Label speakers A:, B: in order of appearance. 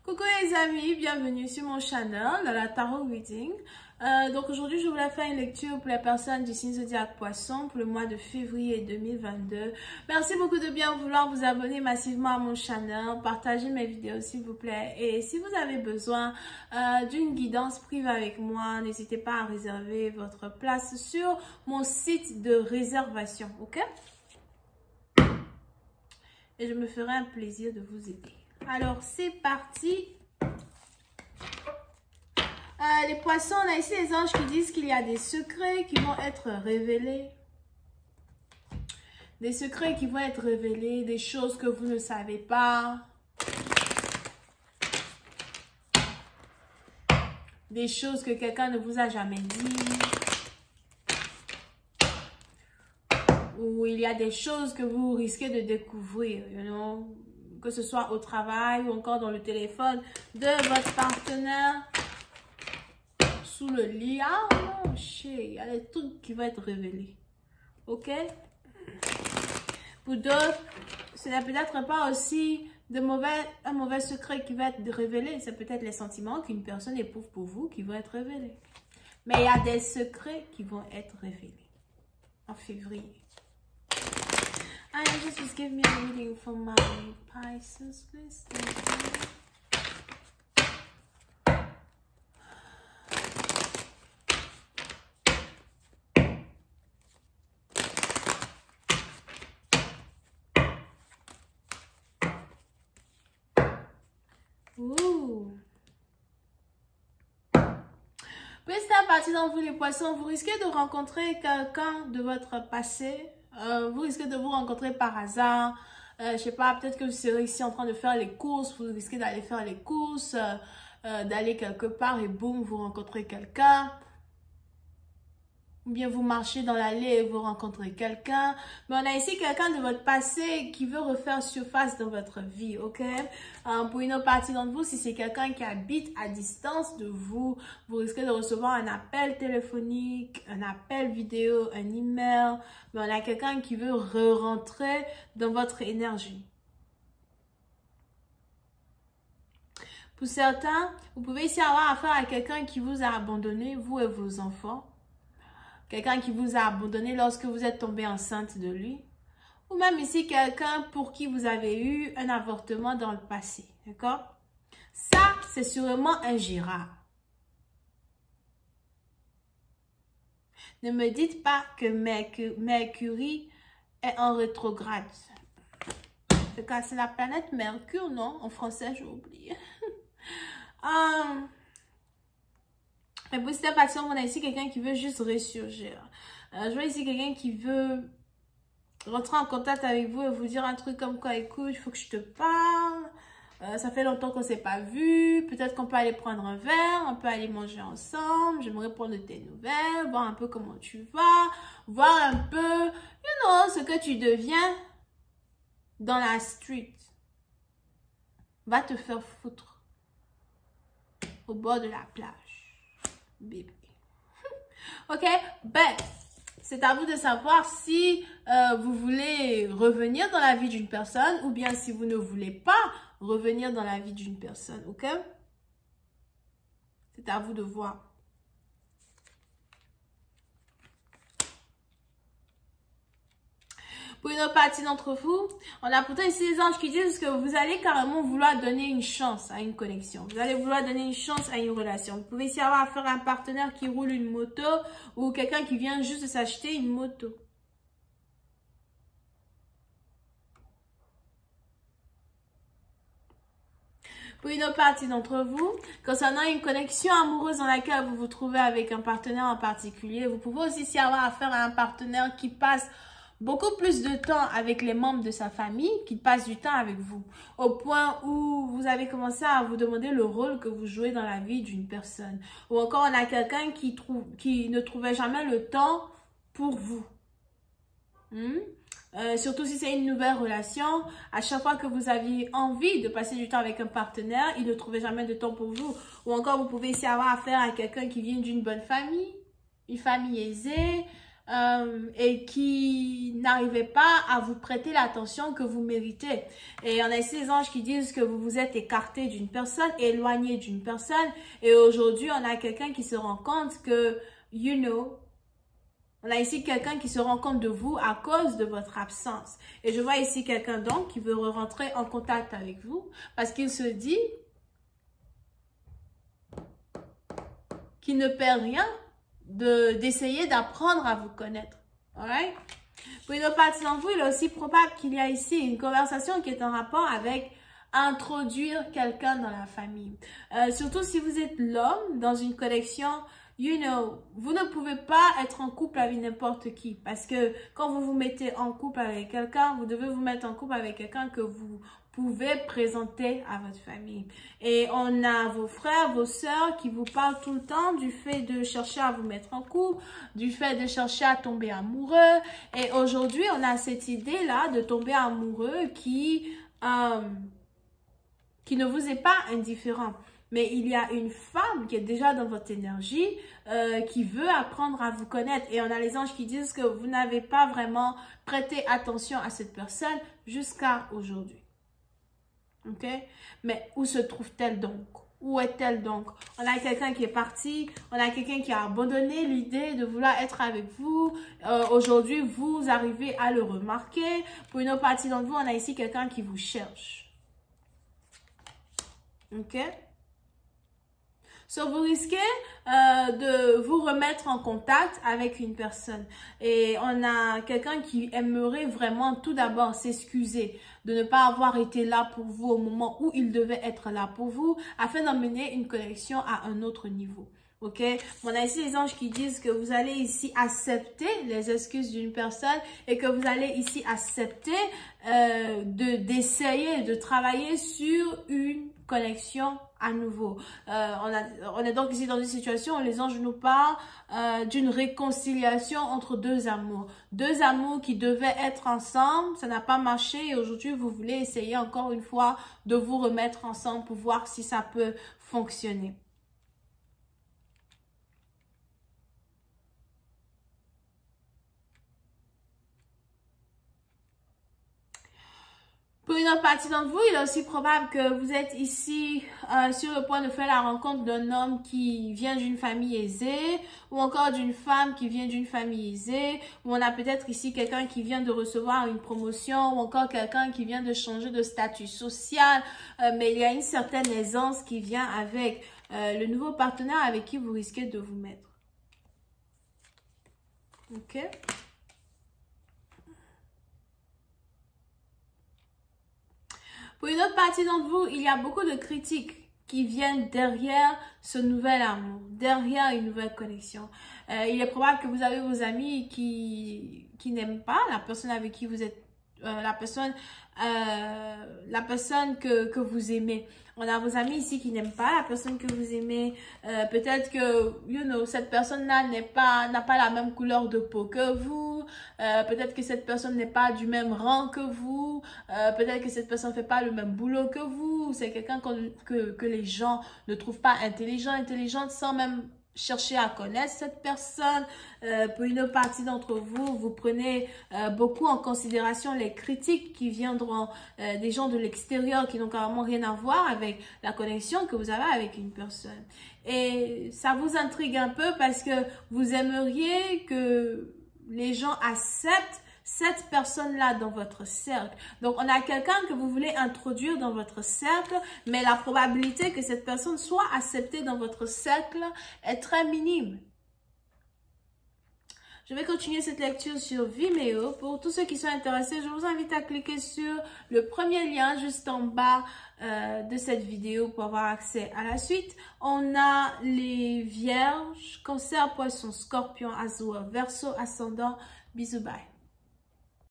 A: Coucou les amis, bienvenue sur mon channel, la Tarot Reading. Donc aujourd'hui, je voulais faire une lecture pour les personnes du signe zodiaque Poisson pour le mois de février 2022. Merci beaucoup de bien vouloir vous abonner massivement à mon channel, partager mes vidéos s'il vous plaît. Et si vous avez besoin d'une guidance privée avec moi, n'hésitez pas à réserver votre place sur mon site de réservation, ok? Et je me ferai un plaisir de vous aider. Alors, c'est parti. Les poissons, on a ici les anges qui disent qu'il y a des secrets qui vont être révélés. Des secrets qui vont être révélés, des choses que vous ne savez pas. Des choses que quelqu'un ne vous a jamais dit. Ou il y a des choses que vous risquez de découvrir, que ce soit au travail ou encore dans le téléphone de votre partenaire, sous le lit. Ah non, il y a des trucs qui vont être révélés. Ok? Pour d'autres, ce n'est peut-être pas aussi un mauvais secret qui va être révélé. C'est peut-être les sentiments qu'une personne éprouve pour vous qui vont être révélés. Mais il y a des secrets qui vont être révélés en février. Just give me a reading for my Pisces, please. Ouh. Petit à partir d'entre vous les poissons, vous risquez de rencontrer quelqu'un de votre passé. Vous risquez de vous rencontrer par hasard. Je sais pas, peut-être que vous serez ici en train de faire les courses. Vous risquez d'aller faire les courses, d'aller quelque part et boum, vous rencontrez quelqu'un. Ou bien vous marchez dans l'allée et vous rencontrez quelqu'un. Mais on a ici quelqu'un de votre passé qui veut refaire surface dans votre vie, ok? Pour une autre partie d'entre vous, si c'est quelqu'un qui habite à distance de vous, vous risquez de recevoir un appel téléphonique, un appel vidéo, un email. Mais on a quelqu'un qui veut re-rentrer dans votre énergie. Pour certains, vous pouvez ici avoir affaire à quelqu'un qui vous a abandonné, vous et vos enfants. Quelqu'un qui vous a abandonné lorsque vous êtes tombé enceinte de lui. Ou même ici, quelqu'un pour qui vous avez eu un avortement dans le passé. D'accord? Ça, c'est sûrement un Girard. Ne me dites pas que Mercury est en rétrograde. C'est la planète Mercure, non? En français, j'ai oublié. Mais pour cette passion, on a ici quelqu'un qui veut juste ressurgir. Je vois ici quelqu'un qui veut rentrer en contact avec vous et vous dire un truc comme quoi, écoute, il faut que je te parle. Ça fait longtemps qu'on ne s'est pas vu. Peut-être qu'on peut aller prendre un verre, on peut aller manger ensemble. J'aimerais prendre de tes nouvelles, voir un peu comment tu vas, voir un peu, ce que tu deviens dans la street. Va te faire foutre au bord de la plage. Bébé. Ok, ben, c'est à vous de savoir si vous voulez revenir dans la vie d'une personne ou bien si vous ne voulez pas revenir dans la vie d'une personne, ok? C'est à vous de voir. Pour une autre partie d'entre vous, on a pourtant ici les anges qui disent que vous allez carrément vouloir donner une chance à une connexion. Vous allez vouloir donner une chance à une relation. Vous pouvez ici avoir affaire à un partenaire qui roule une moto ou quelqu'un qui vient juste de s'acheter une moto. Pour une autre partie d'entre vous, concernant une connexion amoureuse dans laquelle vous vous trouvez avec un partenaire en particulier, vous pouvez aussi ici avoir affaire à un partenaire qui passe beaucoup plus de temps avec les membres de sa famille qu'il passe du temps avec vous. Au point où vous avez commencé à vous demander le rôle que vous jouez dans la vie d'une personne. Ou encore, on a quelqu'un qui ne trouvait jamais le temps pour vous. Surtout si c'est une nouvelle relation, à chaque fois que vous aviez envie de passer du temps avec un partenaire, il ne trouvait jamais de temps pour vous. Ou encore, vous pouvez ici avoir affaire à quelqu'un qui vient d'une bonne famille, une famille aisée, et qui n'arrivait pas à vous prêter l'attention que vous méritez. Et on a ici les anges qui disent que vous vous êtes écarté d'une personne, éloigné d'une personne. Et aujourd'hui, on a quelqu'un qui se rend compte que, on a ici quelqu'un qui se rend compte de vous à cause de votre absence. Et je vois ici quelqu'un donc qui veut rentrer en contact avec vous parce qu'il se dit qu'il ne perd rien d'essayer d'apprendre à vous connaître. Alright? Pour une autre partie d'entre vous, il est aussi probable qu'il y a ici une conversation qui est en rapport avec introduire quelqu'un dans la famille. Surtout si vous êtes l'homme dans une connexion, vous ne pouvez pas être en couple avec n'importe qui parce que quand vous vous mettez en couple avec quelqu'un, vous devez vous mettre en couple avec quelqu'un que vous pouvez présenter à votre famille. Et on a vos frères, vos sœurs qui vous parlent tout le temps du fait de chercher à vous mettre en couple, du fait de chercher à tomber amoureux. Et aujourd'hui, on a cette idée-là de tomber amoureux qui ne vous est pas indifférent. Mais il y a une femme qui est déjà dans votre énergie, qui veut apprendre à vous connaître. Et on a les anges qui disent que vous n'avez pas vraiment prêté attention à cette personne jusqu'à aujourd'hui. OK? Mais où se trouve-t-elle donc? Où est-elle donc? On a quelqu'un qui est parti, on a quelqu'un qui a abandonné l'idée de vouloir être avec vous. Aujourd'hui, vous arrivez à le remarquer. Pour une autre partie d'entre vous, on a ici quelqu'un qui vous cherche. OK? So, vous risquez de vous remettre en contact avec une personne. Et on a quelqu'un qui aimerait vraiment tout d'abord s'excuser de ne pas avoir été là pour vous au moment où il devait être là pour vous, afin d'emmener une connexion à un autre niveau. OK? On a ici les anges qui disent que vous allez ici accepter les excuses d'une personne et que vous allez ici accepter d'essayer de travailler sur une connexion à nouveau. On est donc ici dans une situation où les anges nous parlent d'une réconciliation entre deux amours. Deux amours qui devaient être ensemble, ça n'a pas marché et aujourd'hui vous voulez essayer encore une fois de vous remettre ensemble pour voir si ça peut fonctionner. Pour une autre partie d'entre vous, il est aussi probable que vous êtes ici sur le point de faire la rencontre d'un homme qui vient d'une famille aisée ou encore d'une femme qui vient d'une famille aisée, ou on a peut-être ici quelqu'un qui vient de recevoir une promotion ou encore quelqu'un qui vient de changer de statut social, mais il y a une certaine aisance qui vient avec le nouveau partenaire avec qui vous risquez de vous mettre. OK? Pour une autre partie d'entre vous, il y a beaucoup de critiques qui viennent derrière ce nouvel amour, derrière une nouvelle connexion. Il est probable que vous avez vos amis qui n'aiment pas la personne avec qui vous êtes, la personne que vous aimez. On a vos amis ici qui n'aiment pas la personne que vous aimez. Peut-être que, cette personne-là n'a pas la même couleur de peau que vous. Peut-être que cette personne n'est pas du même rang que vous. Peut-être que cette personne ne fait pas le même boulot que vous. C'est quelqu'un que les gens ne trouvent pas intelligente sans même chercher à connaître cette personne. Pour une autre partie d'entre vous, vous prenez beaucoup en considération les critiques qui viendront des gens de l'extérieur qui n'ont carrément rien à voir avec la connexion que vous avez avec une personne. Et ça vous intrigue un peu parce que vous aimeriez que les gens acceptent cette personne-là dans votre cercle. Donc, on a quelqu'un que vous voulez introduire dans votre cercle, mais la probabilité que cette personne soit acceptée dans votre cercle est très minime. Je vais continuer cette lecture sur Vimeo. Pour tous ceux qui sont intéressés, je vous invite à cliquer sur le premier lien juste en bas de cette vidéo pour avoir accès à la suite. On a les Vierges, Cancer, Poisson, Scorpion, Azur, Verseau, Ascendant. Bisous, bye.